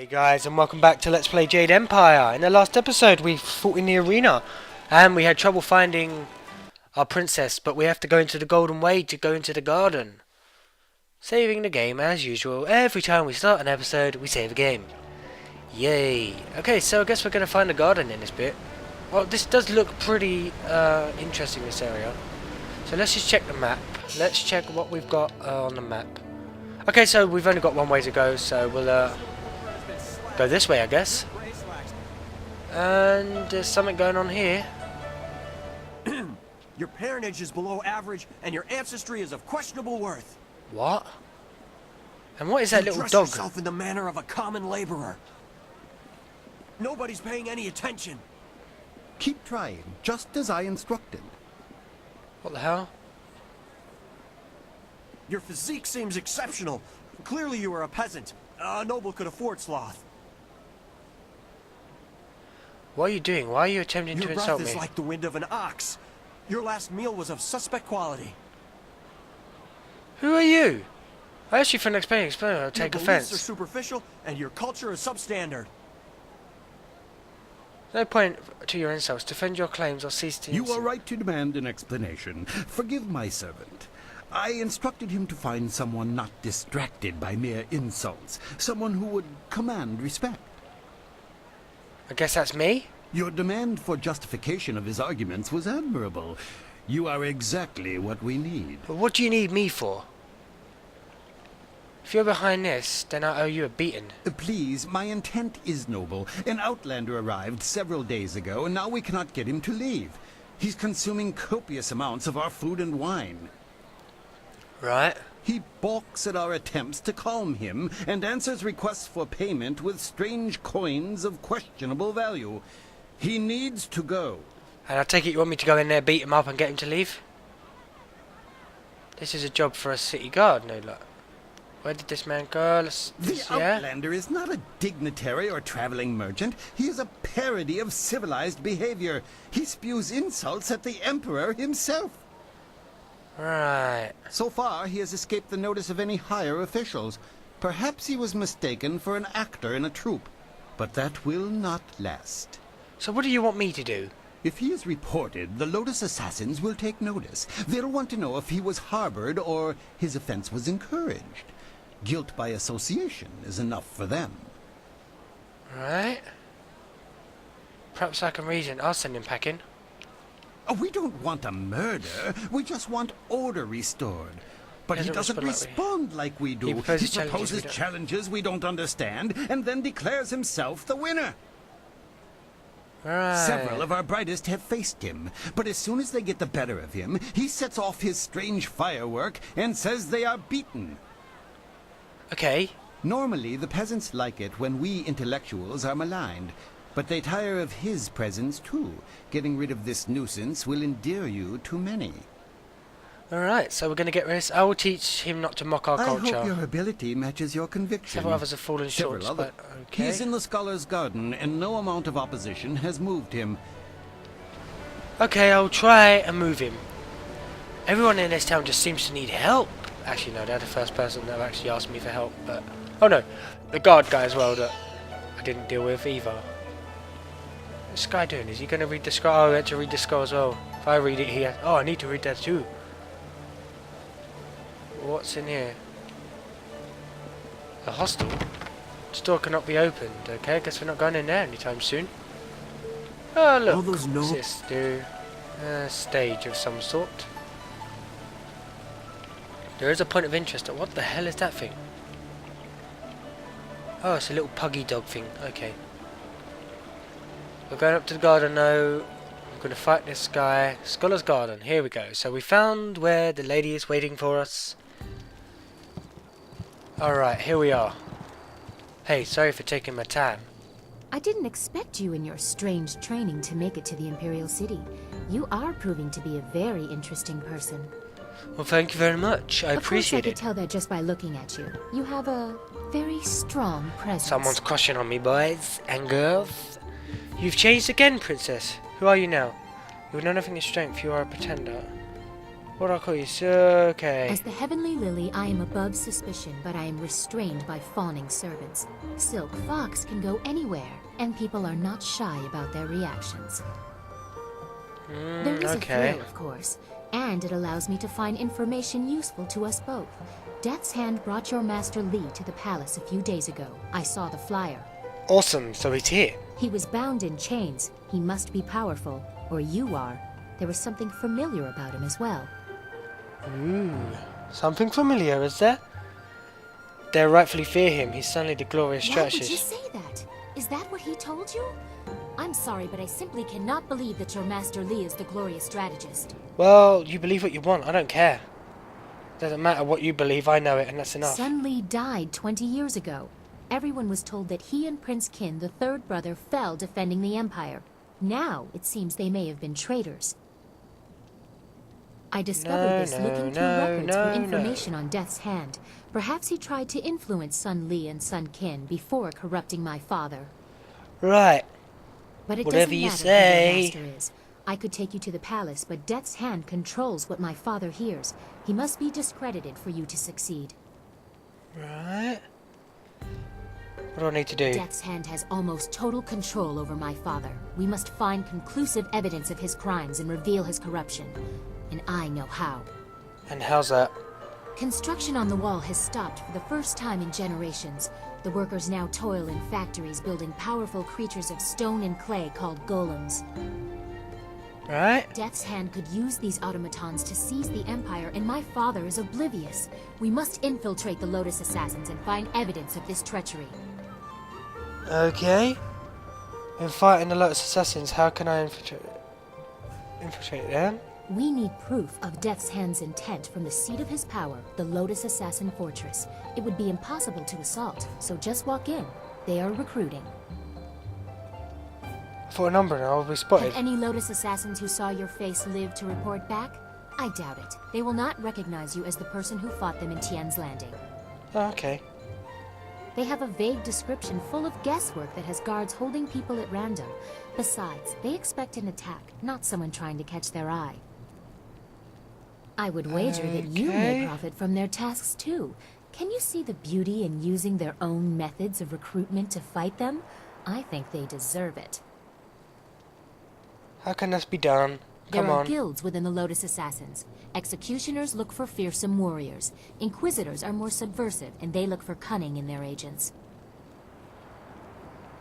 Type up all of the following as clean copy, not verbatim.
Guys, and welcome back to Let's Play Jade Empire. In the last episode we fought in the arena and we had trouble finding our princess, but we have to go into the Golden Way to go into the garden. Saving the game as usual. Every time we start an episode we save a game. Yay. Okay, so I guess we're going to find the garden in this bit. Well, this does look pretty interesting, this area. So let's just check the map. Let's check what we've got on the map. Okay, so we've only got one way to go, so we'll go this way, I guess. And there's something going on here. Your parentage is below average, and your ancestry is of questionable worth. What? And what is that little dress dog? yourself in the manner of a common laborer. Nobody's paying any attention. Keep trying, just as I instructed. What the hell? Your physique seems exceptional. Clearly you are a peasant. A noble could afford sloth. What are you doing? Why are you attempting to Your insult breath me? is like the wind of an ox. Your last meal was of suspect quality. Who are you? I asked you for an explanation. I'll take Your offense. beliefs are superficial, and your culture is substandard. No point to your insults. Defend your claims or cease to You insult. are right to demand an explanation. Forgive my servant. I instructed him to find someone not distracted by mere insults. Someone who would command respect. I guess that's me? Your demand for justification of his arguments was admirable. You are exactly what we need. But what do you need me for? If you're behind this, then I owe you a beating. Please, my intent is noble. An outlander arrived several days ago, and now we cannot get him to leave. He's consuming copious amounts of our food and wine. Right? He balks at our attempts to calm him and answers requests for payment with strange coins of questionable value. He needs to go. And I take it you want me to go in there, beat him up and get him to leave? This is a job for a city guard, no luck. Where did this man go? The outlander is not a dignitary or traveling merchant. He is a parody of civilized behavior. He spews insults at the emperor himself. Right. So far, he has escaped the notice of any higher officials. Perhaps he was mistaken for an actor in a troupe. But that will not last. So what do you want me to do? If he is reported, the Lotus assassins will take notice. They'll want to know if he was harbored or his offense was encouraged. Guilt by association is enough for them. Right. Perhaps I can reason. I'll send him packing. We don't want a murder. We just want order restored. But he doesn't respond like we do. He proposes challenges we don't understand and then declares himself the winner. Right. Several of our brightest have faced him, but as soon as they get the better of him, he sets off his strange firework and says they are beaten. Okay. Normally, the peasants like it when we intellectuals are maligned, but they tire of his presence too. Getting rid of this nuisance will endear you to many. Alright, so we're going to get rid of this. I will teach him not to mock our culture. I hope your ability matches your conviction. Several others have fallen short, but okay. He is in the Scholar's Garden, and no amount of opposition has moved him. Okay, I'll try and move him. Everyone in this town just seems to need help. Actually, no, they're the first person that have actually asked me for help, but... Oh no, the guard guy as well that I didn't deal with either. What's this guy doing? Is he going to read the scroll? Oh, I had to read the scroll as well. If I read it, he has... Oh, I need to read that too. What's in here? A hostel? This door cannot be opened. Okay, I guess we're not going in there anytime soon. Oh look, what's this do? A stage of some sort. There is a point of interest. What the hell is that thing? Oh, it's a little puggy dog thing. Okay. We're going up to the garden now. I'm going to fight this guy. Scholar's Garden. Here we go. So we found where the lady is waiting for us. Alright, here we are. Hey, sorry for taking my time. I didn't expect you in your strange training to make it to the Imperial City. You are proving to be a very interesting person. Well, thank you very much. I appreciate it. Of course, I could tell that just by looking at you. You have a very strong presence. Someone's crushing on me, boys and girls. You've changed again, princess. Who are you now? You know nothing is strength. You are a pretender. What do I call you? Okay. As the Heavenly Lily, I am above suspicion, but I am restrained by fawning servants. Silk Fox can go anywhere, and people are not shy about their reactions. There is a thrill, of course, and it allows me to find information useful to us both. Death's Hand brought your Master Li to the palace a few days ago. I saw the flyer. Awesome, so he's here. He was bound in chains. He must be powerful, or you are. There was something familiar about him as well. Ooh, something familiar, is there? They rightfully fear him. He's suddenly the glorious Why would strategist. you say that? Is that what he told you? I'm sorry, but I simply cannot believe that your Master Li is the glorious strategist. Well, you believe what you want. I don't care. Doesn't matter what you believe. I know it, and that's enough. Sun Li died 20 years ago. Everyone was told that he and Prince Qin, the third brother, fell defending the Empire. Now, it seems they may have been traitors. I discovered this looking through records for information on Death's Hand. Perhaps he tried to influence Sun Li and Sun Qin before corrupting my father. Right. But it Whatever doesn't you matter say. who your master is. I could take you to the palace, but Death's Hand controls what my father hears. He must be discredited for you to succeed. Right. What do I need to do? Death's Hand has almost total control over my father. We must find conclusive evidence of his crimes and reveal his corruption. And I know how. And how's that? Construction on the wall has stopped for the first time in generations. The workers now toil in factories building powerful creatures of stone and clay called golems. Right. Death's Hand could use these automatons to seize the Empire, and my father is oblivious. We must infiltrate the Lotus Assassins and find evidence of this treachery. Okay. In fighting the Lotus Assassins, how can I infiltrate them? We need proof of Death's Hand's intent from the seat of his power, the Lotus Assassin Fortress. It would be impossible to assault, so just walk in. They are recruiting. For a number and I'll be spotted. Have any Lotus Assassins who saw your face live to report back? I doubt it. They will not recognize you as the person who fought them in Tian's Landing. Oh, okay. They have a vague description full of guesswork that has guards holding people at random. Besides, they expect an attack, not someone trying to catch their eye. I would wager that you may profit from their tasks too. Can you see the beauty in using their own methods of recruitment to fight them? I think they deserve it. How can this be done? Come There are on. guilds within the Lotus Assassins. Executioners look for fearsome warriors. Inquisitors are more subversive, and they look for cunning in their agents.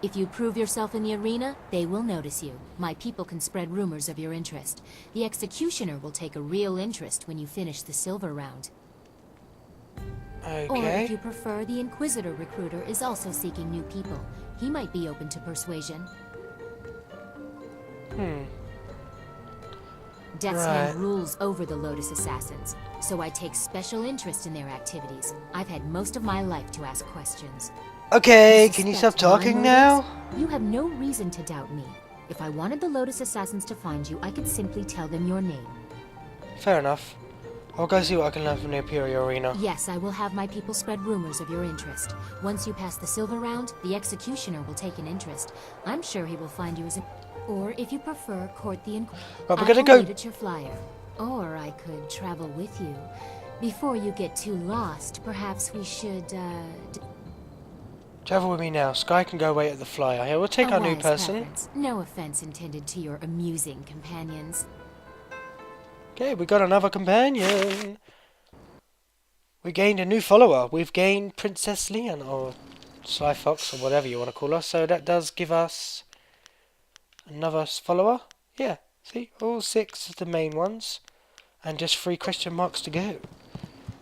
If you prove yourself in the arena, they will notice you. My people can spread rumors of your interest. The Executioner will take a real interest when you finish the silver round. Or Okay. if you prefer, the Inquisitor recruiter is also seeking new people. He might be open to persuasion. Death's Hand rules over the Lotus Assassins, so I take special interest in their activities. I've had most of my life to ask questions. Okay, can you stop Suspect my talking motives? now? You have no reason to doubt me. If I wanted the Lotus Assassins to find you, I could simply tell them your name. Fair enough. I'll go see what I can learn from the Imperial Arena. Yes, I will have my people spread rumors of your interest. Once you pass the silver round, the Executioner will take an interest. I'm sure he will find you as a... Or, if you prefer, court the Right, we're gonna go... at your flyer. Or I could travel with you. Before you get too lost, perhaps we should, Travel with me now. Sky can go away at the flyer. Here, we'll take a our new wise person. preference. No offense intended to your amusing companions. Okay, we got another companion. We gained a new follower. We've gained Princess Leon, or Sly Fox, or whatever you want to call her. So that does give us another follower. Yeah, see, all 6 of the main ones, and just 3 question marks to go.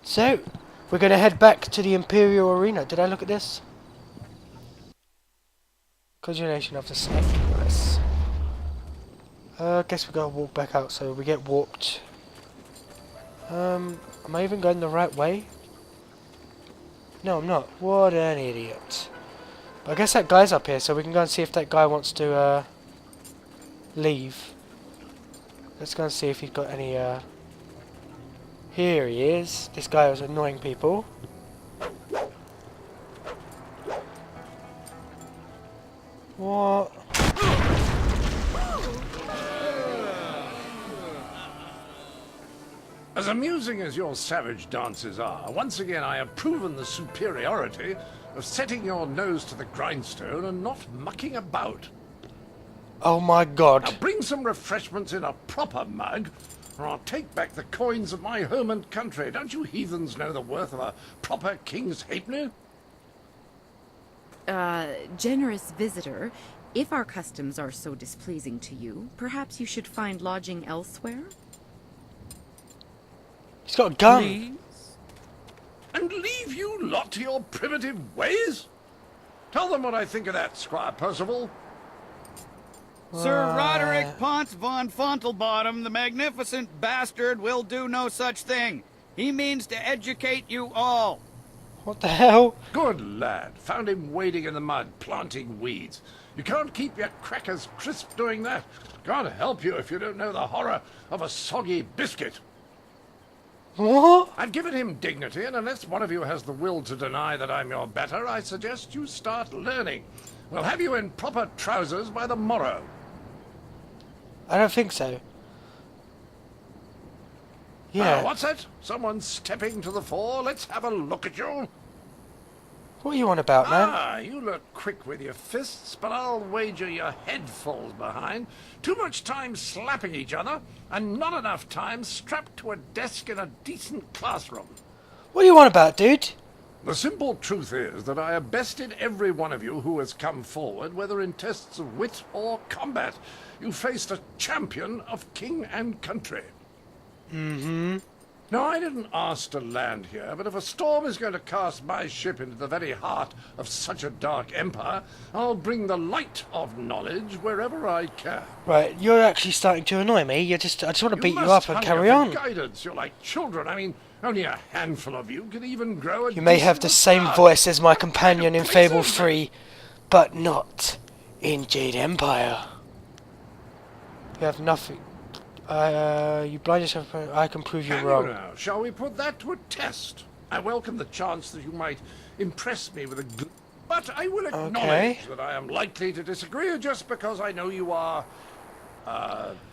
So, we're going to head back to the Imperial Arena. Did I look at this? Conjuration of the Snake. Nice. I guess we gotta walk back out, so we get warped. Am I even going the right way? No, I'm not. What an idiot. But I guess that guy's up here, so we can go and see if that guy wants to, leave. Let's go and see if he's got any, Here he is. This guy was annoying people. What? As amusing as your savage dances are, once again I have proven the superiority of setting your nose to the grindstone and not mucking about. Oh my Now god. bring some refreshments in a proper mug, or I'll take back the coins of my home and country. Don't you heathens know the worth of a proper king's halfpenny? Generous visitor, if our customs are so displeasing to you, perhaps you should find lodging elsewhere? He's got a gun. Please? And leave you lot to your primitive ways? Tell them what I think of that, Squire Percival. Sir Roderick Ponce von Fontelbottom, the magnificent bastard, will do no such thing. He means to educate you all. What the hell? Good lad. Found him wading in the mud, planting weeds. You can't keep your crackers crisp doing that. Can't help you if you don't know the horror of a soggy biscuit. What? I've given him dignity, and unless one of you has the will to deny that I'm your better, I suggest you start learning. We'll have you in proper trousers by the morrow. I don't think so. Yeah. What's that? Someone stepping to the fore? Let's have a look at you. What are you on about, man? Ah, you look quick with your fists, but I'll wager your head falls behind. Too much time slapping each other, and not enough time strapped to a desk in a decent classroom. What are you on about, dude? The simple truth is that I have bested every one of you who has come forward, whether in tests of wit or combat. You faced a champion of king and country. Mm-hmm. Now, I didn't ask to land here, but if a storm is going to cast my ship into the very heart of such a dark empire, I'll bring the light of knowledge wherever I can. Right, you're actually starting to annoy me. I just want to beat you must up and hunger carry for on. Guidance. You're like children. I mean, only a handful of you can even grow a You may have the decent same mustache. voice as my companion in What kind of Fable place is 3, but not in Jade Empire. You have nothing. You blind yourself. I can prove you Can wrong. you now? Shall we put that to a test? I welcome the chance that you might impress me with a but I will acknowledge Okay. that I am likely to disagree just because I know you are,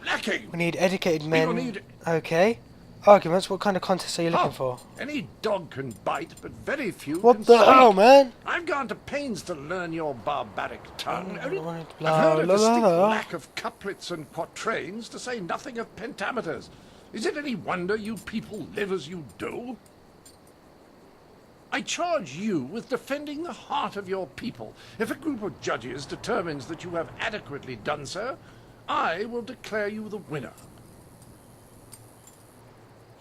lacking. We need educated We will men. need- Okay. Arguments. What kind of contest are you looking Oh, for? any dog can bite, but very few What can the speak. hell, man? I've gone to pains to learn your barbaric tongue. Only blah, I've heard of blah, distinct blah. lack of couplets and quatrains, to say nothing of pentameters. Is it any wonder you people live as you do? I charge you with defending the heart of your people. If a group of judges determines that you have adequately done so, I will declare you the winner.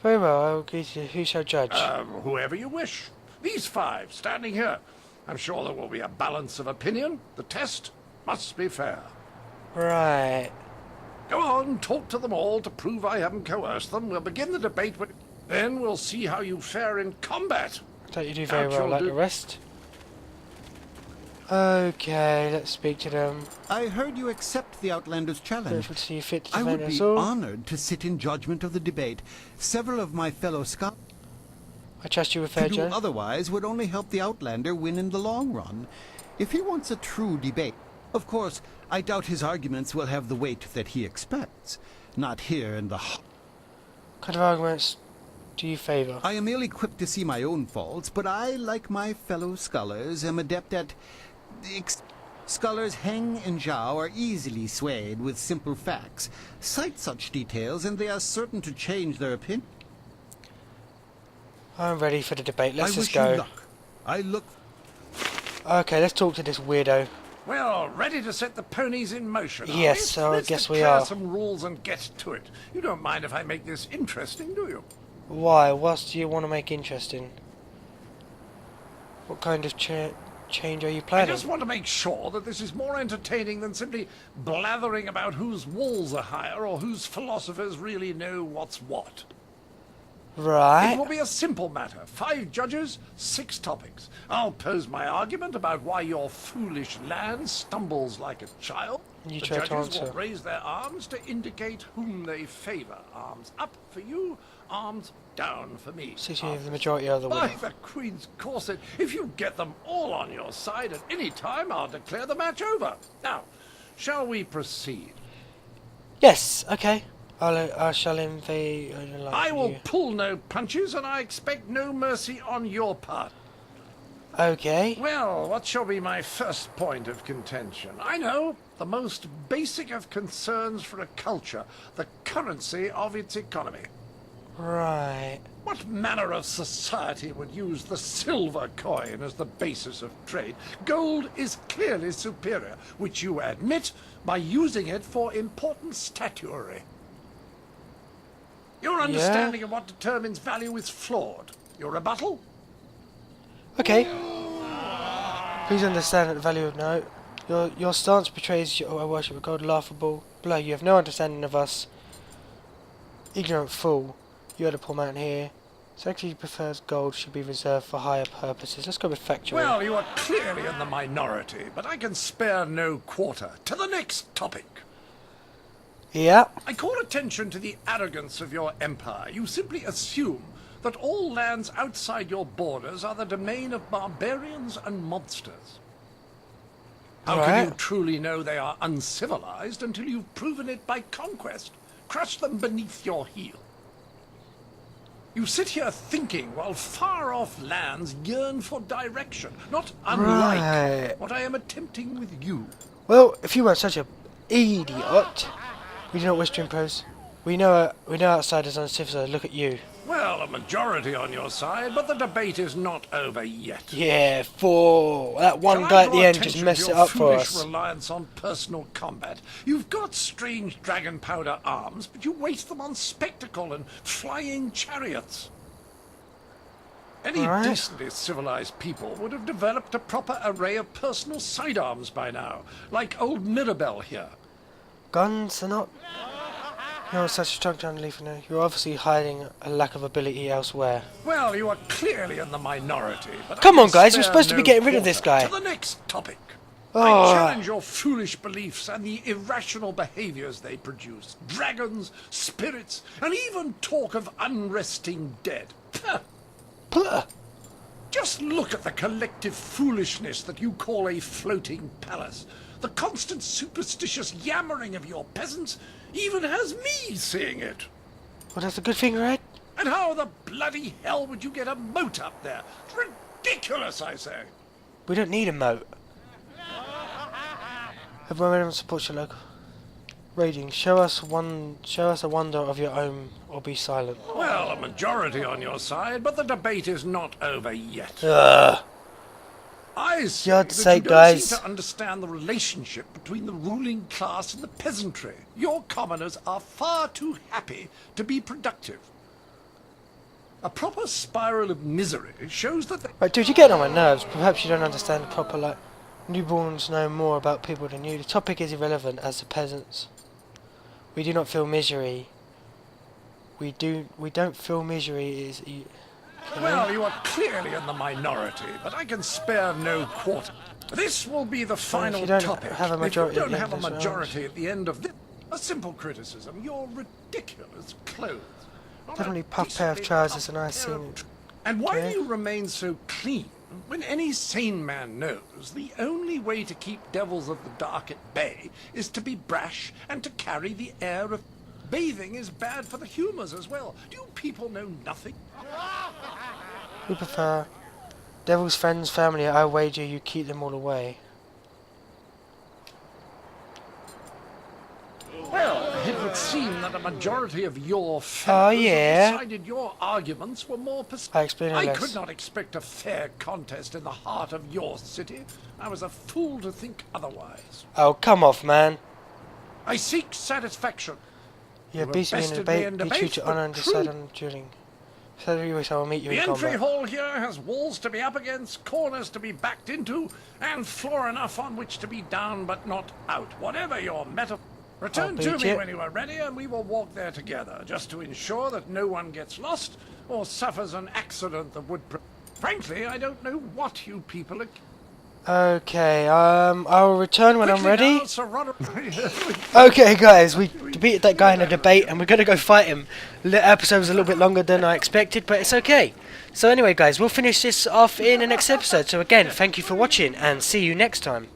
Very well. I will give you. Who shall judge? Whoever you wish. These five standing here. I'm sure there will be a balance of opinion. The test must be fair. Right. Go on, talk to them all to prove I haven't coerced them. We'll begin the debate, then we'll see how you fare in combat. Don't you do very Ouch, well you'll like do- the rest? Okay, let's speak to them. I heard you accept the Outlander's challenge. Grateful to see you fit to I defend would us be all. honored to sit in judgment of the debate. Several of my fellow scholars I trust you with to fair do judge. otherwise would only help the Outlander win in the long run. If he wants a true debate, of course, I doubt his arguments will have the weight that he expects. Not here in the... What kind of arguments do you favour? I am ill equipped to see my own faults, but I, like my fellow scholars, am adept at... Scholars Heng and Zhao are easily swayed with simple facts. Cite such details, and they are certain to change their opinion. I'm ready for the debate. Let's I just wish go. you luck. I look... Okay, let's talk to this weirdo. Well, ready to set the ponies in motion, are Yes, we? so I Let's guess we declare are. some rules and get to it. You don't mind if I make this interesting, do you? Why? What do you want to make interesting? What kind of change are you I planning? just want to make sure that this is more entertaining than simply blathering about whose walls are higher or whose philosophers really know what's what. It Right. will be a simple matter. 5 judges, 6 topics. I'll pose my argument about why your foolish land stumbles like a child. You The try to judges will answer. raise their arms to indicate whom they favour. Arms up for you, arms down for me. 60 of the majority are the By winner. the Queen's corset, if you get them all on your side at any time, I'll declare the match over. Now, shall we proceed? Yes. Okay. I shall invade. I will pull no punches, and I expect no mercy on your part. Okay. Well, what shall be my first point of contention? I know, the most basic of concerns for a culture, the currency of its economy. Right. What manner of society would use the silver coin as the basis of trade? Gold is clearly superior, which you admit by using it for important statuary. Your understanding of what determines value is flawed. Your rebuttal? Okay. Please understand that the value of no. Your stance betrays your worship of God laughable. Below, you have no understanding of us. Ignorant fool. You are the poor man here. Secretary prefers gold should be reserved for higher purposes. Let's go with factual. Well, you are clearly in the minority, but I can spare no quarter. To the next topic. Yeah. I call attention to the arrogance of your empire. You simply assume that all lands outside your borders are the domain of barbarians and monsters. How can you truly know they are uncivilized until you've proven it by conquest? Crush them beneath your heel. You sit here thinking while far-off lands yearn for direction, not unlike what I am attempting with you. Well, if you weren't such a idiot, we do not wish to impose. We know outsiders uncivilized. Look at you. Well, a majority on your side, but the debate is not over yet. Yeah, fool. That one guy at the end just messed it up for us. Foolish reliance on personal combat. You've got strange dragon powder arms, but you waste them on spectacle and flying chariots. Any decently civilized people would have developed a proper array of personal sidearms by now, like old Mirabelle here. Guns are not... No, such a structure unleaf. No, you're obviously hiding a lack of ability elsewhere. Well, you are clearly in the minority, but come on, guys, we're supposed to be getting rid of this guy. To the next topic. I challenge your foolish beliefs and the irrational behaviors they produce. Dragons, spirits, and even talk of unresting dead. Puh. Just look at the collective foolishness that you call a floating palace. The constant superstitious yammering of your peasants even has me seeing it. Well, that's a good thing, right? And how the bloody hell would you get a moat up there? Ridiculous, I say. We don't need a moat. Everyone supports your local. Raiding. Show us a wonder of your own, or be silent. Well, a majority on your side, but the debate is not over yet. I see that you don't seem to understand the relationship between the ruling class and the peasantry. Your commoners are far too happy to be productive. A proper spiral of misery shows that... Right, dude, you're getting on my nerves. Perhaps you don't understand the proper, like... Newborns know more about people than you. The topic is irrelevant as the peasants. We do not feel misery. We don't feel misery is... Well, you are clearly in the minority, but I can spare no quarter. This will be the final topic. Have a majority if you don't have a majority at the end of this, a simple criticism, your ridiculous clothes. Definitely puff pair of trousers and I've seen it. And why do you remain so clean when any sane man knows the only way to keep devils of the dark at bay is to be brash and to carry the air of... Bathing is bad for the humours as well. Do you people know nothing? We prefer devil's friends, family. I wager you keep them all away. Well, it would seem that a majority of your fellows decided your arguments were more persuasive. I could not expect a fair contest in the heart of your city. I was a fool to think otherwise. Oh, come off, man. I seek satisfaction. You beat me in debate, be true to honour and decide on dueling. So I will meet you in combat. The entry hall here has walls to be up against, corners to be backed into, and floor enough on which to be down but not out. Whatever your metaphor. Return to me when you are ready, and we will walk there together, just to ensure that no one gets lost or suffers an accident that would... Frankly, I don't know what you people are... Okay, I'll return when I'm ready. Okay, guys, we defeated that guy in a debate, and we're gonna go fight him. The episode was a little bit longer than I expected, but it's okay. So anyway, guys, we'll finish this off in the next episode. So again, thank you for watching, and see you next time.